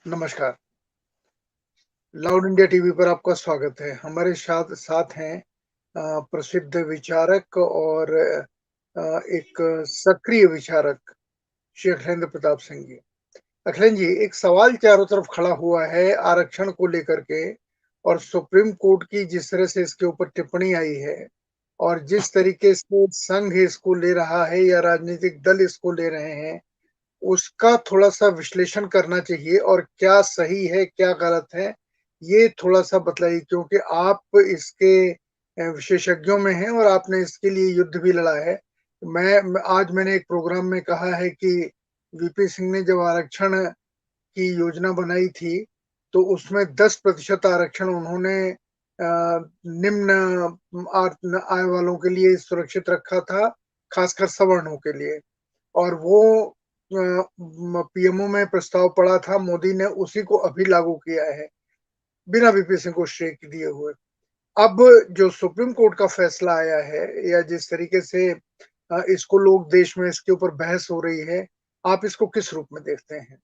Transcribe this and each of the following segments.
नमस्कार। Loud India TV पर आपका स्वागत है। हमारे साथ साथ हैं प्रसिद्ध विचारक और एक सक्रिय विचारक श्री अखिलेंद्र प्रताप सिंह जी। अखिलेंद्र जी, एक सवाल चारों तरफ खड़ा हुआ है आरक्षण को लेकर के, और सुप्रीम कोर्ट की जिस तरह से इसके ऊपर टिप्पणी आई है और जिस तरीके से संघ इसको ले रहा है या राजनीतिक दल इसको ले रहे हैं, उसका थोड़ा-सा विश्लेषण करना चाहिए और क्या सही है, क्या गलत है, ये थोड़ा-सा बतलाइए, क्योंकि आप इसके विशेषज्ञों में हैं और आपने इसके लिए युद्ध भी लड़ा है। आज मैंने एक प्रोग्राम में कहा है कि वीपी सिंह ने जब आरक्षण की योजना बनाई थी, तो उसमें 10% आरक्षण उन्होंने निम्न आय वालों के लिए सुरक्षित रखा था, खासकर सवर्णों के लिए। और वो पीएमओ में प्रस्ताव पड़ा था, मोदी ने उसी को अभी लागू किया है, बिना वीपी सिंह को श्रेय दिए हुए। अब जो सुप्रीम कोर्ट का फैसला आया है, या जिस तरीके से इसको लोग देश में इसके ऊपर बहस हो रही है, आप इसको किस रूप में देखते हैं?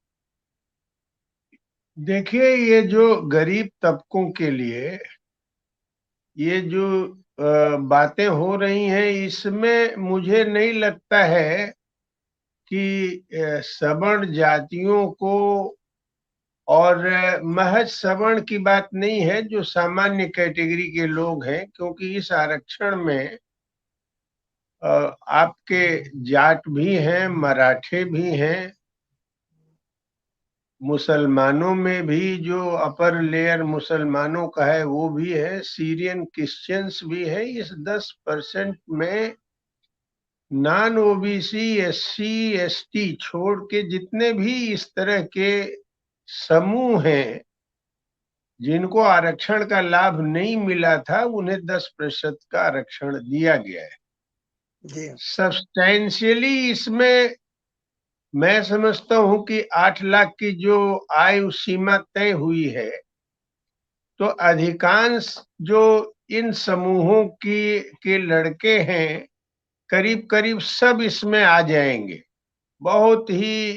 देखिए, ये जो गरीब तबकों के लिए ये जो बातें हो रही हैं, इसमें मुझे नहीं लगता है कि सवर्ण जातियों को और महज सवर्ण की बात नहीं है, जो सामान्य कैटेगरी के लोग हैं, क्योंकि इस आरक्षण में आपके जाट भी हैं, मराठे भी हैं, मुसलमानों में भी जो अपर लेयर मुसलमानों का है वो भी है, सीरियन क्रिश्चियंस भी है। इस 10% में नॉन ओबीसी, एससी, एसटी छोड़ के जितने भी इस तरह के समूह हैं जिनको आरक्षण का लाभ नहीं मिला था, उन्हें 10% का आरक्षण दिया गया है। जी। सब्सटैंशियली इसमें मैं समझता हूं कि 8 लाख की जो आयु सीमा तय हुई है, तो अधिकांश जो इन समूहों की के लड़के हैं, करीब करीब सब इसमें आ जाएंगे। बहुत ही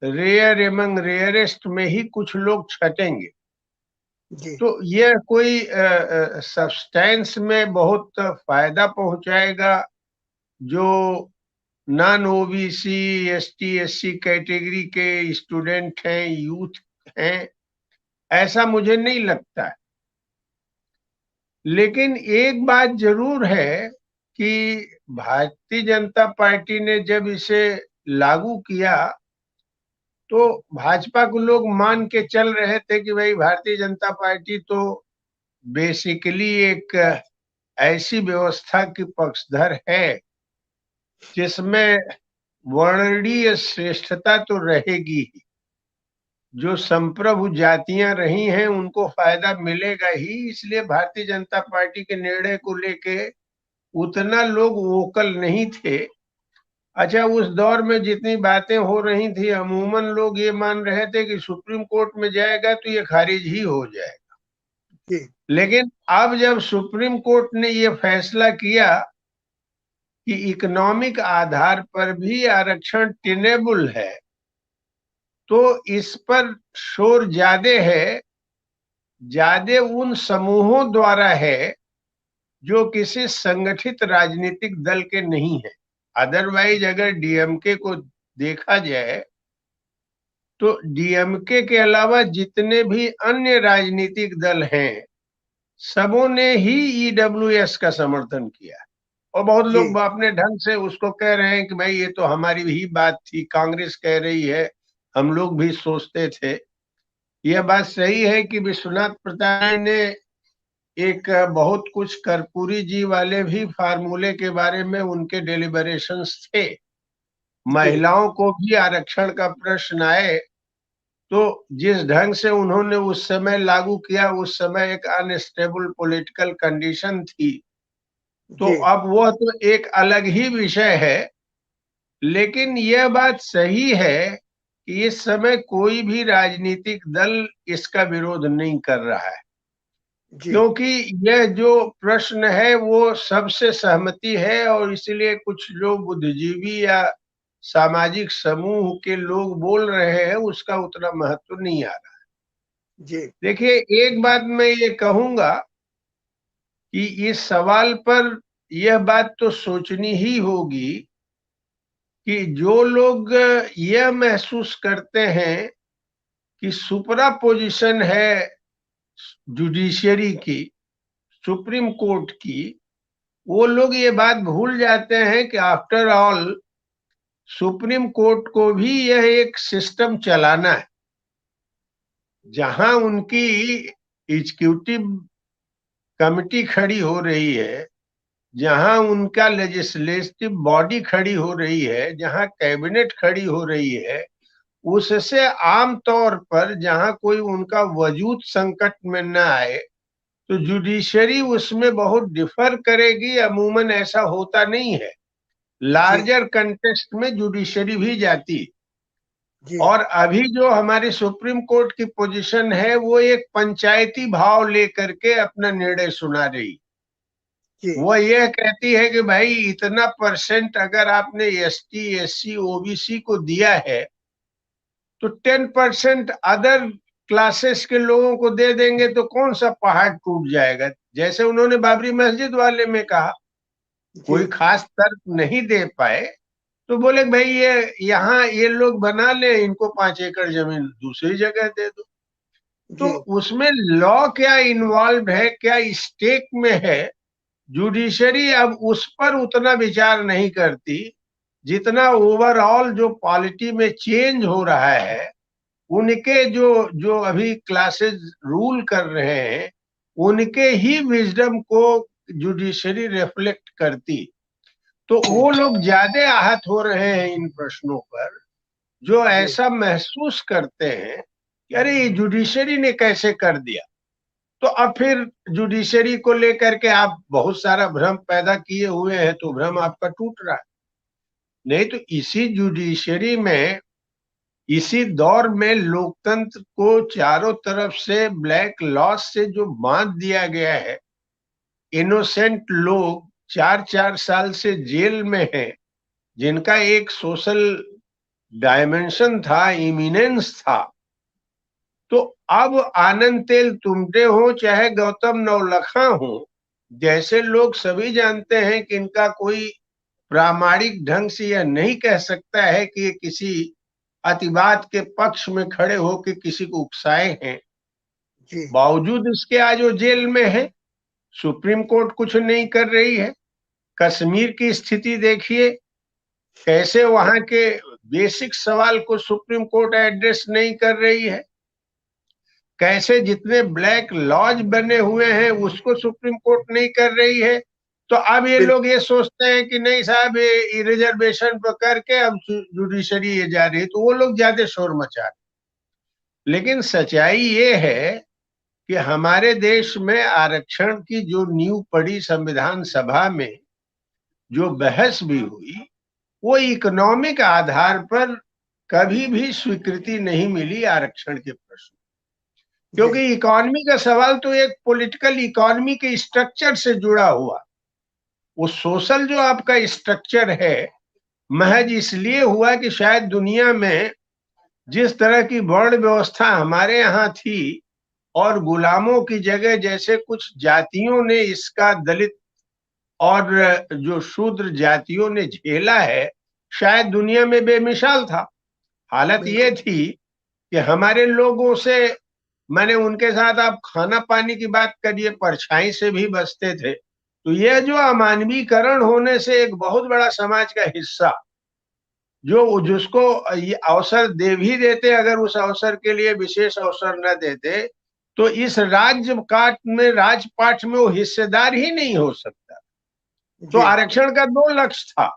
रेयर एमंग रेयरेस्ट में ही कुछ लोग छटेंगे। जी। तो यह कोई सब्सटेंस में बहुत फायदा पहुंचाएगा जो non OBC, ST, SC category के स्टूडेंट हैं, यूथ हैं, ऐसा मुझे नहीं लगता है। लेकिन एक बात जरूर है कि भारतीय जनता पार्टी ने जब इसे लागू किया, तो भाजपा को लोग मान के चल रहे थे कि भाई भारतीय जनता पार्टी तो बेसिकली एक ऐसी व्यवस्था की पक्षधर है जिसमें वर्णीय श्रेष्ठता तो रहेगी ही। जो संप्रभु जातियां रही हैं उनको फायदा मिलेगा ही, इसलिए भारतीय जनता पार्टी के निर्णय को लेके उतना लोग वोकल नहीं थे। अच्छा, उस दौर में जितनी बातें हो रही थी, अमूमन लोग ये मान रहे थे कि सुप्रीम कोर्ट में जाएगा तो ये खारिज ही हो जाएगा। जी। लेकिन अब जब सुप्रीम कोर्ट ने ये फैसला किया कि इकोनॉमिक आधार पर भी आरक्षण टेनेबल है, तो इस पर शोर ज्यादा है, ज्यादा उन समूहों द्वारा है जो किसी संगठित राजनीतिक दल के नहीं है। अदरवाइज अगर डीएमके को देखा जाए, तो डीएमके के अलावा जितने भी अन्य राजनीतिक दल हैं, सबों ने ही ईडब्ल्यूएस का समर्थन किया। और बहुत जी। लोग अपने ढंग से उसको कह रहे हैं कि भाई ये तो हमारी ही बात थी, कांग्रेस कह रही है, हम लोग भी सोचते थे। यह बात सही है कि विश्वनाथ प्रताप ने एक बहुत कुछ कर्पूरी जी वाले भी फार्मूले के बारे में उनके डेलिबरेशंस थे। जी। महिलाओं को भी आरक्षण का प्रश्न आए, तो जिस ढंग से उन्होंने उस समय लागू किया, उस समय एक अनस्टेबल पॉलिटिकल कंडीशन थी। तो जी। अब वह तो एक अलग ही विषय है। लेकिन यह बात सही है कि इस समय कोई भी राजनीतिक दल इसका विरोध नहीं कर रहा है, जी। क्योंकि यह जो प्रश्न है वो सबसे सहमति है। और इसलिए कुछ लोग बुद्धिजीवी या सामाजिक समूह के लोग बोल रहे हैं उसका उतना महत्व नहीं आ रहा। जी। देखिए, एक बात मैं ये कहूंगा कि इस सवाल पर यह बात तो सोचनी ही होगी कि जो लोग यह महसूस करते हैं कि सुपरा पोजीशन है जुडिशरी की, सुप्रीम कोर्ट की, वो लोग ये बात भूल जाते हैं कि आफ्टर ऑल सुप्रीम कोर्ट को भी यह एक सिस्टम चलाना है जहां उनकी एग्जीक्यूटिव कमिटी खड़ी हो रही है, जहां उनका लेजिस्लेटिव बॉडी खड़ी हो रही है, जहां कैबिनेट खड़ी हो रही है, उससे आम तौर पर जहां कोई उनका वजूद संकट में न आए तो जुडिशरी उसमें बहुत डिफर करेगी। अमूमन ऐसा होता नहीं है, जी। लार्जर कंटेक्स्ट में जुडिशरी भी जाती है। जी। और अभी जो हमारी सुप्रीम कोर्ट की पोजीशन है वो एक पंचायती भाव लेकर के अपना निर्णय सुना रही। जी। वो यह कहती है कि भाई इतना परसेंट अगर आपने एसटी एससी ओबीसी को दिया है तो 10% अदर क्लासेस के लोगों को दे देंगे तो कौन सा पहाड़ टूट जाएगा। जैसे उन्होंने बाबरी मस्जिद वाले में कहा, जी। कोई खास तर्क नहीं दे पाए तो बोले भाई ये यहाँ ये लोग बना ले, इनको 5 एकड़ जमीन दूसरी जगह दे दो। तो जी। उसमें लॉ क्या इन्वॉल्व है, क्या स्टेक में है, जुडिशरी अब उस पर उतना विचार नहीं करती जितना ओवरऑल जो पॉलिटी में चेंज हो रहा है, उनके जो जो अभी क्लासेस रूल कर रहे हैं उनके ही विजडम को जुडिशरी रिफ्लेक्ट करती। तो जी। वो लोग ज्यादा आहत हो रहे हैं इन प्रश्नों पर, जो जी। ऐसा महसूस करते हैं कि अरे ये जुडिशरी ने कैसे कर दिया। तो अब फिर जुडिशरी को लेकर के आप बहुत सारा भ्रम पैदा किए हुए हैं तो भ्रम आपका टूट रहा है। नहीं तो इसी जुडिशरी में, इसी दौर में लोकतंत्र को चारों तरफ से ब्लैक लॉस से जो बांध दिया गया है, इनोसेंट लोग 4-4 साल से जेल में हैं, जिनका एक सोशल डायमेंशन था, इमिनेंस था। तो अब आनंद तेल तुमटे हो चाहे गौतम नवलखा हो, जैसे लोग सभी जानते हैं कि इनका कोई प्रामाणिक ढंग से यह नहीं कह सकता है कि ये किसी अतिवाद के पक्ष में खड़े होकर किसी को उकसाए हैं। जी। बावजूद इसके आज वो जेल में है, सुप्रीम कोर्ट कुछ नहीं कर रही है। कश्मीर की स्थिति देखिए, कैसे वहां के बेसिक सवाल को सुप्रीम कोर्ट एड्रेस नहीं कर रही है, कैसे जितने ब्लैक लॉज बने हुए हैं उसको सुप्रीम कोर्ट नहीं कर रही है। तो अब ये बिल्कुल। लोग ये सोचते हैं कि नहीं साहब ये रिजर्वेशन पर करके अब जुडिशरी ये जा रही है, तो वो लोग ज्यादा शोर मचा रहे। लेकिन सच्चाई ये है कि हमारे देश में आरक्षण की जो नींव पड़ी संविधान सभा में, जो बहस भी हुई, वो इकोनॉमिक आधार पर कभी भी स्वीकृति नहीं मिली आरक्षण के प्रश्न। जी। क्योंकि इकोनॉमी का सवाल तो एक पॉलिटिकल इकोनॉमी के स्ट्रक्चर से जुड़ा हुआ, वो सोशल जो आपका स्ट्रक्चर है महज इसलिए हुआ कि शायद दुनिया में जिस तरह की वर्ण व्यवस्था हमारे यहाँ थी और गुलामों की जगह जैसे कुछ जातियों ने इसका दलित और जो शूद्र जातियों ने झेला है, शायद दुनिया में बेमिसाल था। हालत ये बिल्कुल। थी कि हमारे लोगों से, मैंने उनके साथ आप खाना पानी की बात करिए, परछाई से भी बचते थे। तो यह जो अमानवीकरण होने से एक बहुत बड़ा समाज का हिस्सा जो जिसको ये अवसर दे भी देते, अगर उस अवसर के लिए विशेष अवसर न देते तो इस राज्य काट में राजपाट में वो हिस्सेदार ही नहीं हो सकता। तो जी। आरक्षण का दो लक्ष्य था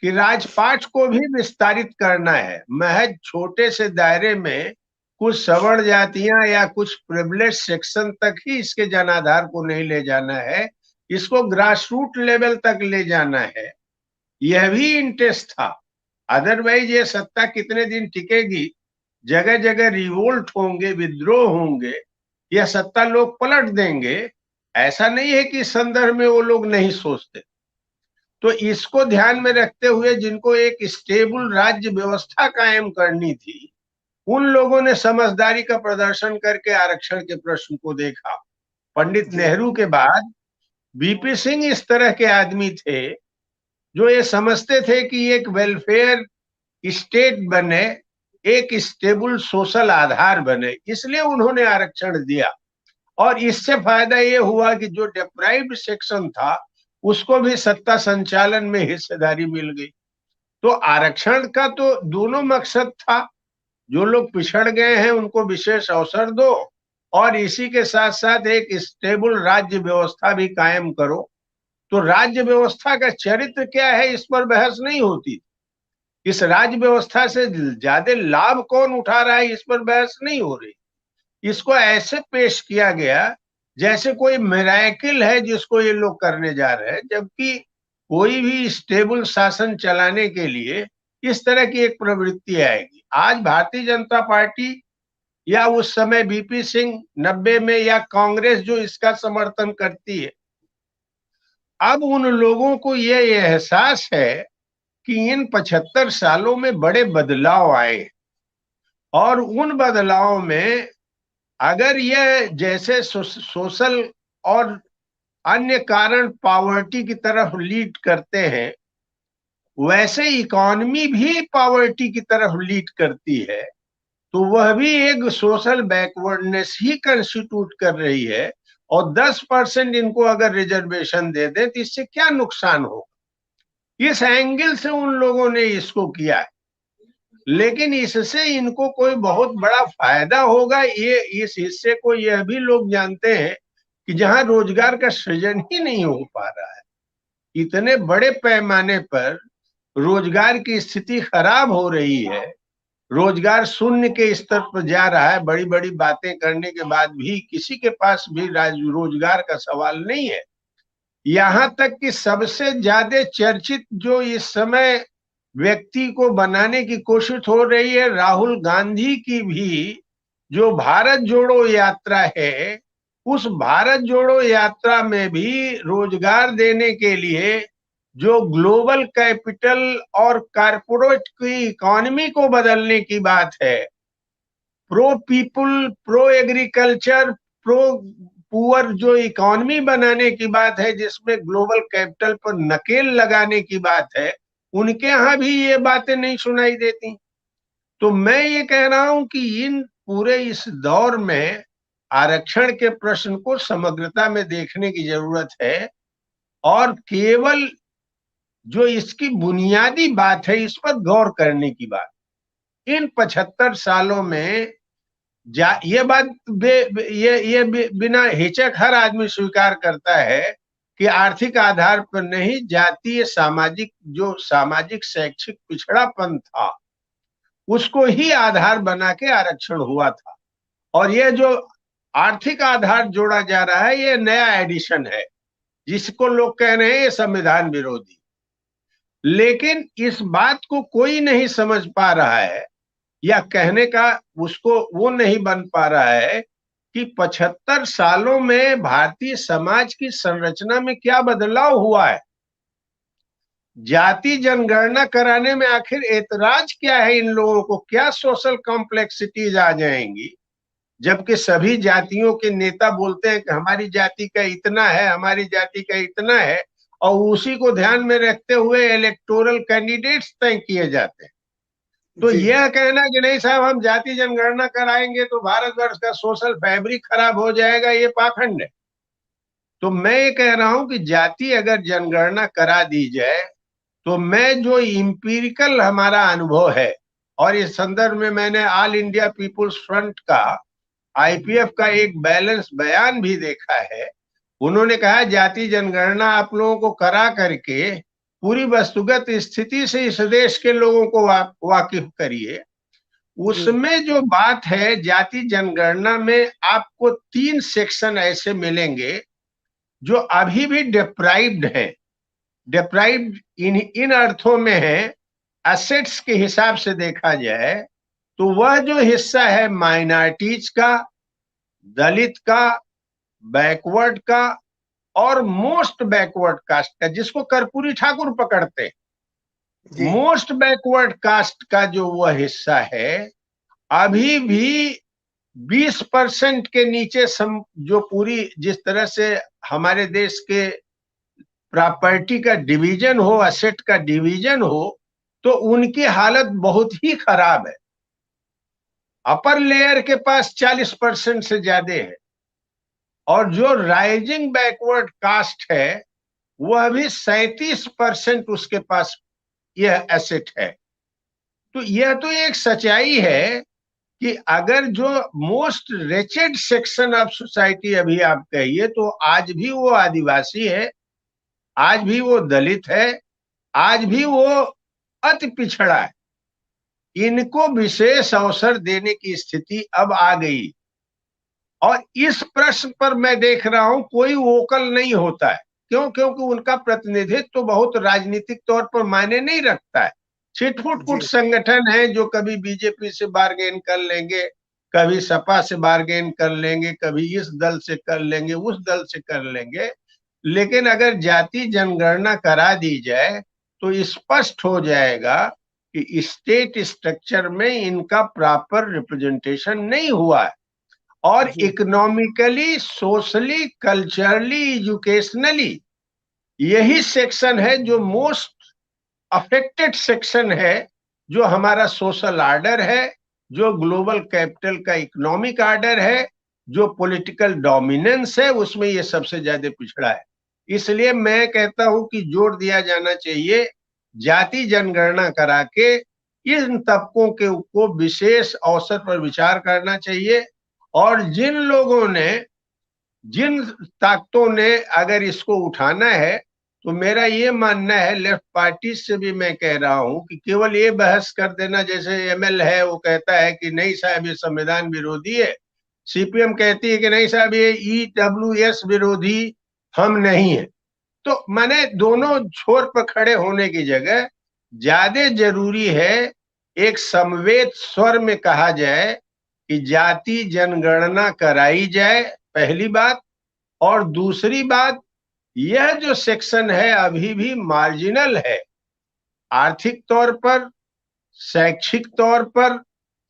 कि राजपाट को भी विस्तारित करना है, महज छोटे से दायरे में कुछ सवर्ण जातियां या कुछ प्रिविलेज सेक्शन तक ही इसके जनाधार को नहीं ले जाना है, इसको ग्रास रूट लेवल तक ले जाना है। यह भी इंटरेस्ट था। अदरवाइज ये सत्ता कितने दिन टिकेगी, जगह जगह रिवोल्ट होंगे, विद्रोह होंगे, यह सत्ता लोग पलट देंगे। ऐसा नहीं है कि इस संदर्भ में वो लोग नहीं सोचते। तो इसको ध्यान में रखते हुए जिनको एक स्टेबल राज्य व्यवस्था कायम करनी थी, उन लोगों ने समझदारी का प्रदर्शन करके आरक्षण के प्रश्न को देखा। पंडित नेहरू के बाद बीपी सिंह इस तरह के आदमी थे जो ये समझते थे कि एक वेलफेयर स्टेट बने, एक स्टेबल सोशल आधार बने, इसलिए उन्होंने आरक्षण दिया। और इससे फायदा ये हुआ कि जो डिप्राइव्ड सेक्शन था उसको भी सत्ता संचालन में हिस्सेदारी मिल गई। तो आरक्षण का तो दोनों मकसद था, जो लोग पिछड़ गए हैं उनको विशेष अवसर दो, और इसी के साथ साथ एक स्टेबल राज्य व्यवस्था भी कायम करो। तो राज्य व्यवस्था का चरित्र क्या है इस पर बहस नहीं होती। इस राज्य व्यवस्था से ज्यादा लाभ कौन उठा रहा है इस पर बहस नहीं हो रही। इसको ऐसे पेश किया गया जैसे कोई मिरेकल है जिसको ये लोग करने जा रहे हैं, जबकि कोई भी स्टेबल शासन चलाने के लिए इस तरह की एक प्रवृत्ति आएगी। आज भारतीय जनता पार्टी या उस समय बीपी सिंह 90 में, या कांग्रेस जो इसका समर्थन करती है, अब उन लोगों को ये एहसास है कि इन 75 सालों में बड़े बदलाव आए, और उन बदलाव में अगर यह जैसे सोशल और अन्य कारण पॉवर्टी की तरफ लीड करते हैं, वैसे इकोनॉमी भी पॉवर्टी की तरफ लीड करती है, तो वह भी एक सोशल बैकवर्डनेस ही कंस्टिट्यूट कर रही है। और 10% इनको अगर रिजर्वेशन दे दें तो इससे क्या नुकसान हो, इस एंगल से उन लोगों ने इसको किया है। लेकिन इससे इनको कोई बहुत बड़ा फायदा होगा, ये इस हिस्से को यह भी लोग जानते हैं कि जहां रोजगार का सृजन ही नहीं हो पा रहा है, इतने बड़े पैमाने पर रोजगार की स्थिति खराब हो रही है, रोजगार शून्य के स्तर पर जा रहा है। बड़ी बड़ी बातें करने के बाद भी किसी के पास भी रोजगार का सवाल नहीं है। यहां तक कि सबसे ज्यादा चर्चित जो इस समय व्यक्ति को बनाने की कोशिश हो रही है, राहुल गांधी की भी जो भारत जोड़ो यात्रा है, उस भारत जोड़ो यात्रा में भी रोजगार देने के लिए जो ग्लोबल कैपिटल और कारपोरेट की इकोनॉमी को बदलने की बात है, pro people, pro agriculture, pro poor जो इकोनॉमी बनाने की बात है, जिसमें ग्लोबल कैपिटल पर नकेल लगाने की बात है, उनके यहां भी ये बातें नहीं सुनाई देती। तो मैं ये कह रहा हूं कि इन पूरे इस दौर में आरक्षण के प्रश्न को समग्रता में देखने की जरूरत है, और केवल जो इसकी बुनियादी बात है इस पर गौर करने की बात। इन 75 सालों में ये बात ये बिना हिचक हर आदमी स्वीकार करता है कि आर्थिक आधार पर नहीं, जातीय सामाजिक जो सामाजिक शैक्षिक पिछड़ापन था उसको ही आधार बना के आरक्षण हुआ था। और ये जो आर्थिक आधार जोड़ा जा रहा है ये नया एडिशन है, जिसको लोग कह रहे हैं ये संविधान विरोधी। लेकिन इस बात को कोई नहीं समझ पा रहा है, या कहने का उसको वो नहीं बन पा रहा है कि 75 सालों में भारतीय समाज की संरचना में क्या बदलाव हुआ है। जाति जनगणना कराने में आखिर ऐतराज क्या है इन लोगों को, क्या सोशल कॉम्प्लेक्सिटीज आ जाएंगी, जबकि सभी जातियों के नेता बोलते हैं कि हमारी जाति का इतना है, हमारी जाति का इतना है, और उसी को ध्यान में रखते हुए इलेक्टोरल कैंडिडेट्स तय किए जाते हैं। तो यह कहना कि नहीं साहब हम जाति जनगणना कराएंगे तो भारतवर्ष का सोशल फैब्रिक खराब हो जाएगा, ये पाखंड है। तो मैं ये कह रहा हूं कि जाति अगर जनगणना करा दी जाए तो मैं जो इंपीरिकल हमारा अनुभव है, और इस संदर्भ में मैंने ऑल इंडिया पीपुल्स फ्रंट का आईपीएफ का एक बैलेंस बयान भी देखा है। उन्होंने कहा जाति जनगणना आप लोगों को करा करके पूरी वस्तुगत स्थिति से इस देश के लोगों को वाकिफ करिए। उसमें जो बात है, जाति जनगणना में आपको 3 सेक्शन ऐसे मिलेंगे जो अभी भी डिप्राइव्ड है। डिप्राइव्ड इन अर्थों में है, एसेट्स के हिसाब से देखा जाए तो वह जो हिस्सा है माइनॉरिटीज का, दलित का, बैकवर्ड का और मोस्ट बैकवर्ड कास्ट का, जिसको कर्पूरी ठाकुर पकड़ते हैं, जी मोस्ट बैकवर्ड कास्ट का जो वह हिस्सा है, अभी भी 20% के नीचे जो पूरी जिस तरह से हमारे देश के प्रॉपर्टी का डिवीजन हो, एसेट का डिवीजन हो, तो उनकी हालत बहुत ही खराब है। अपर लेयर के पास 40% से ज्यादा है, और जो राइजिंग बैकवर्ड कास्ट है वह भी 37% उसके पास यह एसेट है। तो यह तो एक सच्चाई है कि अगर जो most wretched section of society अभी आप कहिए, तो आज भी वो आदिवासी है, आज भी वो दलित है, आज भी वो अति पिछड़ा है। इनको विशेष अवसर देने की स्थिति अब आ गई, और इस प्रश्न पर मैं देख रहा हूं कोई वोकल नहीं होता है। क्यों? क्योंकि उनका प्रतिनिधित्व तो बहुत राजनीतिक तौर पर मायने नहीं रखता है। छिटपुट कुछ जी संगठन है जो कभी बीजेपी से बार्गेन कर लेंगे, कभी सपा से बार्गेन कर लेंगे, कभी इस दल से कर लेंगे, उस दल से कर लेंगे। लेकिन अगर जाति जनगणना करा दी जाए तो स्पष्ट हो जाएगा कि स्टेट स्ट्रक्चर में इनका प्रॉपर रिप्रेजेंटेशन नहीं हुआ है। और जी इकोनॉमिकली, सोशली, कल्चरली, एजुकेशनली यही सेक्शन है जो मोस्ट अफेक्टेड सेक्शन है, जो हमारा सोशल आर्डर है, जो ग्लोबल कैपिटल का इकोनॉमिक आर्डर है, जो पॉलिटिकल डोमिनेंस है, उसमें ये सबसे ज्यादा पिछड़ा है। इसलिए मैं कहता हूं कि जोर दिया जाना चाहिए, जाति जनगणना करा के इन तबकों के को विशेष अवसर पर विचार करना चाहिए। और जिन लोगों ने, जिन ताकतों ने अगर इसको उठाना है, तो मेरा ये मानना है, लेफ्ट पार्टी से भी मैं कह रहा हूं कि केवल ये बहस कर देना, जैसे एमएल है वो कहता है कि नहीं साहब ये संविधान विरोधी है, सीपीएम कहती है कि नहीं साहब ये ईडब्ल्यूएस विरोधी हम नहीं है। तो मैंने दोनों छोर पर खड़े होने की जगह ज्यादा जरूरी है एक समवेत स्वर में कहा जाए कि जाति जनगणना कराई जाए, पहली बात। और दूसरी बात, यह जो सेक्शन है अभी भी मार्जिनल है, आर्थिक तौर पर, शैक्षिक तौर पर,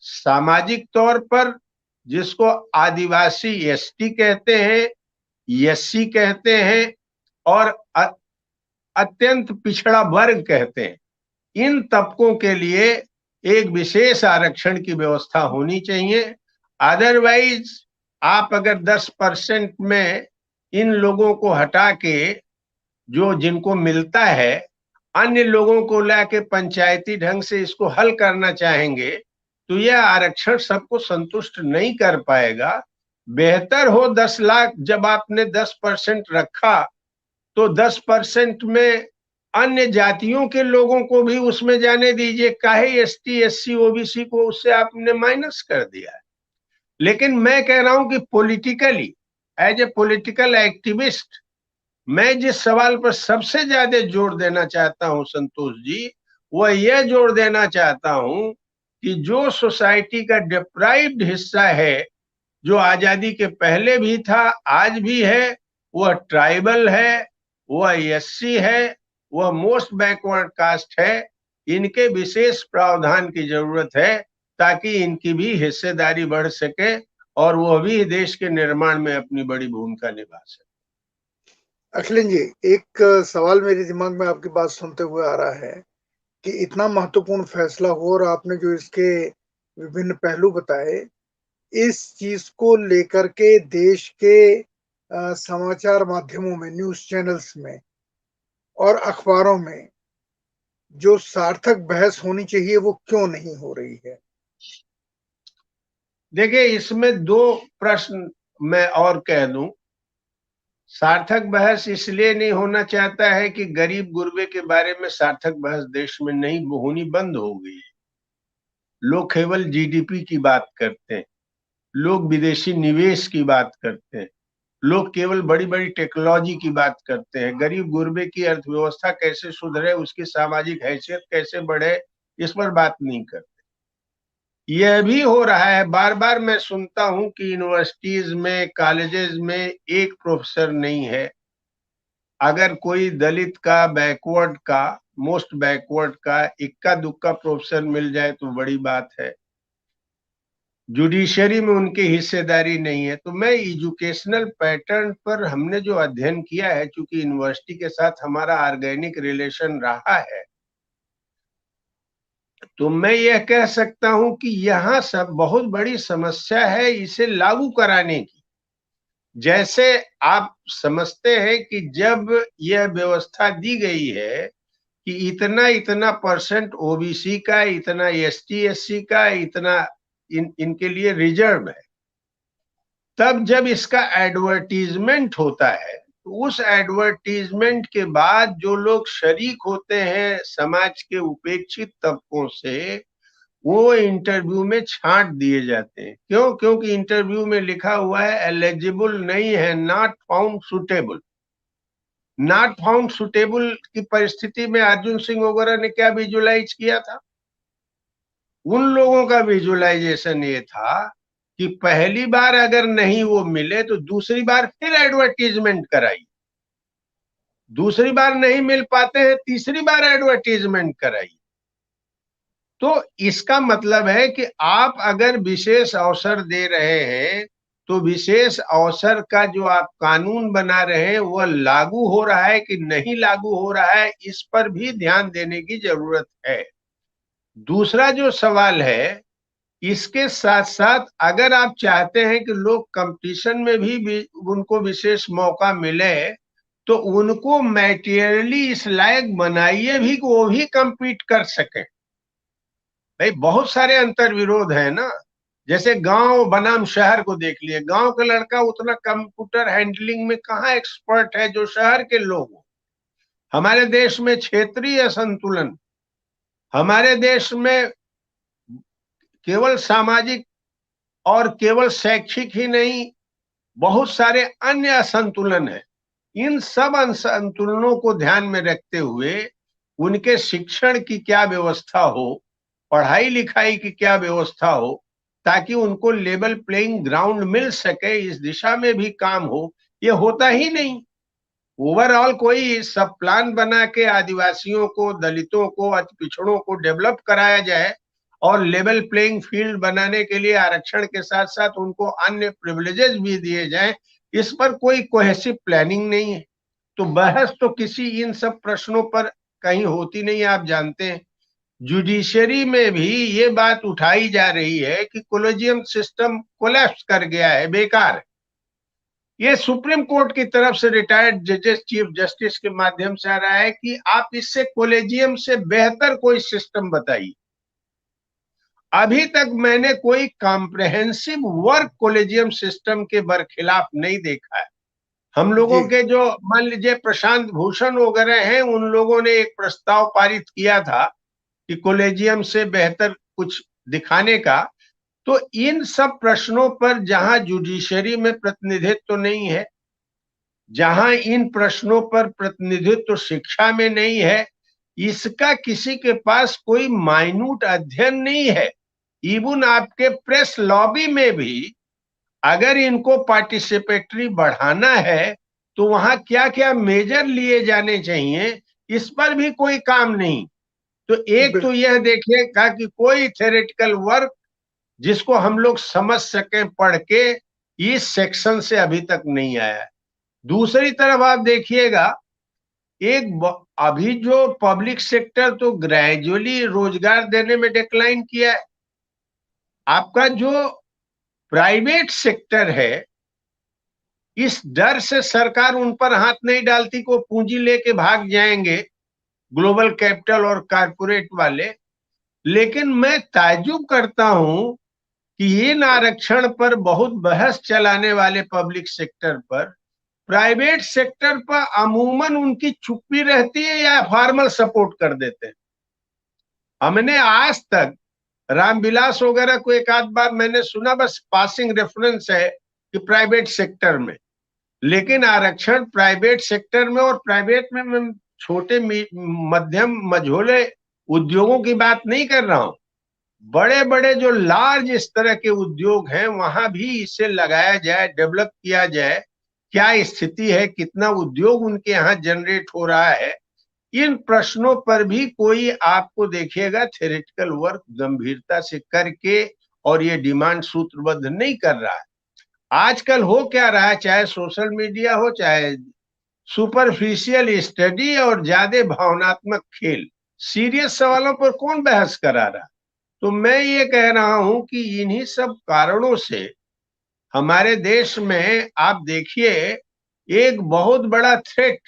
सामाजिक तौर पर, जिसको आदिवासी एसटी कहते हैं, एससी कहते हैं, और अत्यंत पिछड़ा वर्ग कहते हैं, इन तबकों के लिए एक विशेष आरक्षण की व्यवस्था होनी चाहिए। अदरवाइज आप अगर 10% में इन लोगों को हटा के जो जिनको मिलता है, अन्य लोगों को लाके पंचायती ढंग से इसको हल करना चाहेंगे, तो यह आरक्षण सबको संतुष्ट नहीं कर पाएगा। बेहतर हो 10 लाख, जब आपने 10% रखा तो 10% में अन्य जातियों के लोगों को भी उसमें जाने दीजिए, काहे एसटी एससी ओबीसी को उससे आपने माइनस कर दिया है। लेकिन मैं कह रहा हूं कि politically, as a political activist, मैं जिस सवाल पर सबसे ज्यादा जोर देना चाहता हूं संतोष जी, वह यह जोर देना चाहता हूं कि जो सोसाइटी का डिप्राइव्ड हिस्सा है, जो आजादी के पहले भी था, आज भी है, वह ट्राइबल है, वह एससी है, वह मोस्ट बैकवर्ड कास्ट है। इनके विशेष प्रावधान की जरूरत है ताकि इनकी भी हिस्सेदारी बढ़ सके और वह भी देश के निर्माण में अपनी बड़ी भूमिका निभा सके। अखिलेश जी, एक सवाल मेरे दिमाग में आपकी बात सुनते हुए आ रहा है कि इतना महत्वपूर्ण फैसला हो और आपने जो इसके विभिन्न पहलू बताए, इस चीज को लेकर के देश के समाचार माध्यमों में, न्यूज चैनल्स में और अखबारों में जो सार्थक बहस होनी चाहिए वो क्यों नहीं हो रही है? देखिए, इसमें दो प्रश्न मैं और कह दूं। सार्थक बहस इसलिए नहीं होना चाहता है कि गरीब गुरबे के बारे में सार्थक बहस देश में नहीं होनी बंद हो गई है। लोग केवल जीडीपी की बात करते हैं, लोग विदेशी निवेश की बात करते हैं, लोग केवल बड़ी बड़ी टेक्नोलॉजी की बात करते हैं। गरीब गुरबे की अर्थव्यवस्था कैसे सुधरे, उसकी सामाजिक हैसियत कैसे बढ़े, इस पर बात नहीं करते। यह भी हो रहा है, बार बार मैं सुनता हूं कि यूनिवर्सिटीज में, कॉलेजेस में एक प्रोफेसर नहीं है, अगर कोई दलित का, बैकवर्ड का, मोस्ट बैकवर्ड का इक्का दुक्का प्रोफेसर मिल जाए तो बड़ी बात है। जुडिशरी में उनकी हिस्सेदारी नहीं है। तो मैं एजुकेशनल पैटर्न पर हमने जो अध्ययन किया है, चूंकि यूनिवर्सिटी के साथ हमारा ऑर्गेनिक रिलेशन रहा है, तो मैं यह कह सकता हूं कि यहाँ सब बहुत बड़ी समस्या है इसे लागू कराने की। जैसे आप समझते हैं कि जब यह व्यवस्था दी गई है कि इतना इतना परसेंट ओबीसी का, इतना एसटी एससी का, इतना इनके लिए रिजर्व है, तब जब इसका एडवर्टीजमेंट होता है तो उस एडवर्टीजमेंट के बाद जो लोग शरीक होते हैं समाज के उपेक्षित तबकों से, वो इंटरव्यू में छांट दिए जाते हैं। क्यों? क्योंकि इंटरव्यू में लिखा हुआ है एलिजिबल नहीं है, not found suitable. Not found suitable की परिस्थिति में अर्जुन सिंह वगैरह ने क्या विजुलाइज किया था? उन लोगों का विजुलाइजेशन ये था कि पहली बार अगर नहीं वो मिले तो दूसरी बार फिर एडवर्टीजमेंट कराई, दूसरी बार नहीं मिल पाते हैं तीसरी बार एडवर्टीजमेंट कराई। तो इसका मतलब है कि आप अगर विशेष अवसर दे रहे हैं तो विशेष अवसर का जो आप कानून बना रहे हैं वह लागू हो रहा है कि नहीं लागू हो रहा है, इस पर भी ध्यान देने की जरूरत है। दूसरा जो सवाल है, इसके साथ साथ अगर आप चाहते हैं कि लोग कंपटीशन में भी उनको विशेष मौका मिले, तो उनको मैटेरियली इस लायक बनाइए भी कि वो भी compete कर सके। भाई बहुत सारे अंतर विरोध है ना। जैसे गांव बनाम शहर को देख लिए, गांव का लड़का उतना कंप्यूटर हैंडलिंग में कहाँ एक्सपर्ट है जो शहर के लोग हो। हमारे देश में क्षेत्रीय असंतुलन, हमारे देश में केवल सामाजिक और केवल शैक्षिक ही नहीं, बहुत सारे अन्य असंतुलन है। इन सब असंतुलनों को ध्यान में रखते हुए उनके शिक्षण की क्या व्यवस्था हो, पढ़ाई लिखाई की क्या व्यवस्था हो, ताकि उनको लेवल प्लेइंग ग्राउंड मिल सके, इस दिशा में भी काम हो। ये होता ही नहीं। ओवरऑल कोई सब प्लान बना के आदिवासियों को, दलितों को, अति पिछड़ों को डेवलप कराया जाए और लेवल प्लेइंग फील्ड बनाने के लिए आरक्षण के साथ साथ उनको अन्य प्रिविलेजेस भी दिए जाएं, इस पर कोई कोहेसिव प्लानिंग नहीं है। तो बहस तो किसी इन सब प्रश्नों पर कहीं होती नहीं। आप जानते हैं जुडिशरी में भी ये बात उठाई जा रही है कि कोलेजियम सिस्टम कोलैप्स कर गया है, बेकार है। ये सुप्रीम कोर्ट की तरफ से रिटायर्ड जजेस, चीफ जस्टिस के माध्यम से आ रहा है कि आप इससे कोलेजियम से बेहतर कोई सिस्टम बताइए। अभी तक मैंने कोई कॉम्प्रहेंसिव वर्क कोलेजियम सिस्टम के बरखिलाफ नहीं देखा है। हम लोगों जी। के जो मान लीजिए प्रशांत भूषण वगैरह हैं, उन लोगों ने एक प्रस्ताव पारित किया था कि कोलेजियम से बेहतर कुछ दिखाने का। तो इन सब प्रश्नों पर जहां जुडिशरी में प्रतिनिधित्व तो नहीं है, जहां इन प्रश्नों पर प्रतिनिधित्व तो शिक्षा में नहीं है, इसका किसी के पास कोई माइन्यूट अध्ययन नहीं है। इवन आपके प्रेस लॉबी में भी अगर इनको पार्टिसिपेटरी बढ़ाना है तो वहां क्या क्या मेजर लिए जाने चाहिए, इस पर भी कोई काम नहीं। तो एक तो यह देखिएगा कि कोई थ्योरेटिकल वर्क जिसको हम लोग समझ सकें पढ़ के, इस सेक्शन से अभी तक नहीं आया है। दूसरी तरफ आप देखिएगा, अभी जो पब्लिक सेक्टर तो ग्रेजुअली रोजगार देने में डिक्लाइन किया है। आपका जो प्राइवेट सेक्टर है, इस डर से सरकार उन पर हाथ नहीं डालती को पूंजी लेके भाग जाएंगे ग्लोबल कैपिटल और कारपोरेट वाले। लेकिन मैं ताज्जुब करता हूं कि इन आरक्षण पर बहुत बहस चलाने वाले पब्लिक सेक्टर पर प्राइवेट सेक्टर पर अमूमन उनकी चुप्पी रहती है या फॉर्मल सपोर्ट कर देते हैं। हमने आज तक रामविलास वगैरह को एक आध बार मैंने सुना, बस पासिंग रेफरेंस है कि प्राइवेट सेक्टर में। लेकिन आरक्षण प्राइवेट सेक्टर में, और प्राइवेट में मैं छोटे मध्यम मझोले उद्योगों की बात नहीं कर रहा हूं, बड़े बड़े जो लार्ज इस तरह के उद्योग हैं वहां भी इसे लगाया जाए, डेवलप किया जाए, क्या स्थिति है, कितना उद्योग उनके यहाँ जनरेट हो रहा है, इन प्रश्नों पर भी कोई आपको देखिएगा थ्योरेटिकल वर्क गंभीरता से करके और ये डिमांड सूत्रबद्ध नहीं कर रहा है। आजकल हो क्या रहा है, चाहे सोशल मीडिया हो, चाहे सुपरफिशियल स्टडी और ज्यादा भावनात्मक खेल, सीरियस सवालों पर कौन बहस करा रहा। तो मैं ये कह रहा हूं कि इन्हीं सब कारणों से हमारे देश में आप देखिए एक बहुत बड़ा थ्रेट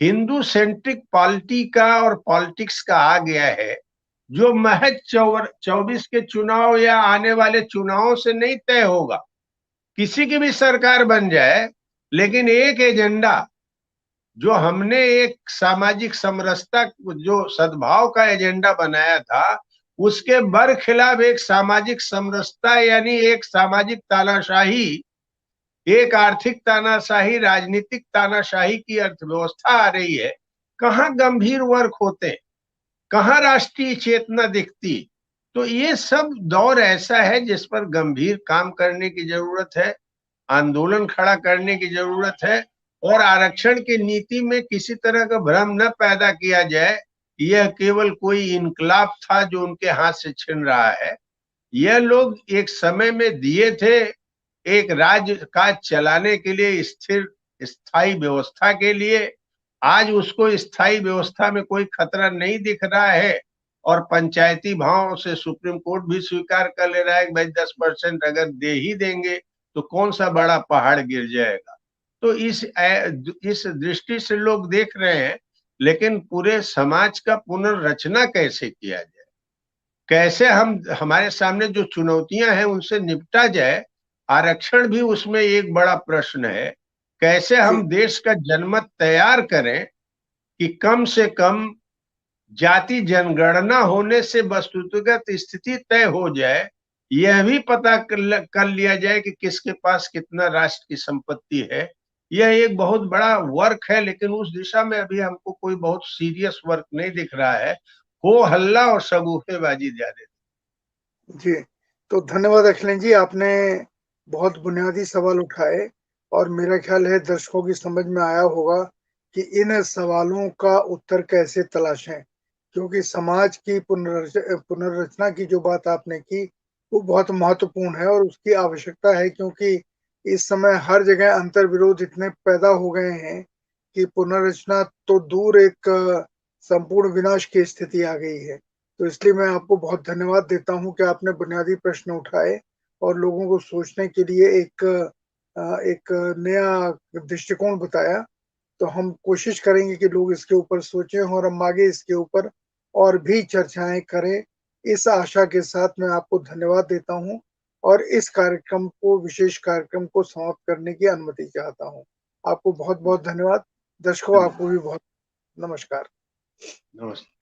हिंदू सेंट्रिक पॉलिटी का और पॉलिटिक्स का आ गया है, जो महज 24 के चुनाव या आने वाले चुनावों से नहीं तय होगा। किसी की भी सरकार बन जाए, लेकिन एक एजेंडा जो हमने एक सामाजिक समरसता, जो सद्भाव का एजेंडा बनाया था, उसके बरखिलाफ एक सामाजिक समरसता यानी एक सामाजिक तानाशाही, एक आर्थिक तानाशाही, राजनीतिक तानाशाही की अर्थव्यवस्था आ रही है। कहाँ गंभीर वर्क होते, कहाँ राष्ट्रीय चेतना दिखती। तो ये सब दौर ऐसा है जिस पर गंभीर काम करने की जरूरत है, आंदोलन खड़ा करने की जरूरत है, और आरक्षण की नीति में किसी तरह का भ्रम न पैदा किया जाए यह केवल कोई इनकलाब था जो उनके हाथ से छिन रहा है। यह लोग एक समय में दिए थे एक राज्य का चलाने के लिए, स्थिर स्थायी व्यवस्था के लिए। आज उसको स्थायी व्यवस्था में कोई खतरा नहीं दिख रहा है, और पंचायती भाव से सुप्रीम कोर्ट भी स्वीकार कर ले रहा है कि भाई 10% अगर दे ही देंगे तो कौन सा बड़ा पहाड़ गिर जाएगा। तो इस दृष्टि से लोग देख रहे हैं, लेकिन पूरे समाज का पुनर्रचना कैसे किया जाए, कैसे हम हमारे सामने जो चुनौतियां हैं उनसे निपटा जाए, आरक्षण भी उसमें एक बड़ा प्रश्न है। कैसे जी हम देश का जनमत तैयार करें कि कम से कम जाति जनगणना होने से वस्तुगत स्थिति तय हो जाए, यह भी पता कर लिया जाए कि किसके पास कितना राष्ट्र की संपत्ति है। यह एक बहुत बड़ा वर्क है, लेकिन उस दिशा में अभी हमको कोई बहुत सीरियस वर्क नहीं दिख रहा है। हो हल्ला और शगुफेबाजी ज्यादा। जी, तो धन्यवाद अखिलेश जी, आपने बहुत बुनियादी सवाल उठाए और मेरा ख्याल है दर्शकों की समझ में आया होगा कि इन सवालों का उत्तर कैसे तलाशें, क्योंकि समाज की पुनर्रचना की जो बात आपने की वो बहुत महत्वपूर्ण है और उसकी आवश्यकता है, क्योंकि इस समय हर जगह अंतर विरोध इतने पैदा हो गए हैं कि पुनर्रचना तो दूर, एक संपूर्ण विनाश की स्थिति आ गई है। तो इसलिए मैं आपको बहुत धन्यवाद देता हूँ कि आपने बुनियादी प्रश्न उठाए और लोगों को सोचने के लिए एक नया दृष्टिकोण बताया। तो हम कोशिश करेंगे कि लोग इसके ऊपर सोचें और हम आगे इसके ऊपर और भी चर्चाएं करें। इस आशा के साथ मैं आपको धन्यवाद देता हूँ और इस कार्यक्रम को, विशेष कार्यक्रम को समाप्त करने की अनुमति चाहता हूँ। आपको बहुत बहुत धन्यवाद। दर्शकों, आपको भी बहुत नमस्कार। नमस्ते।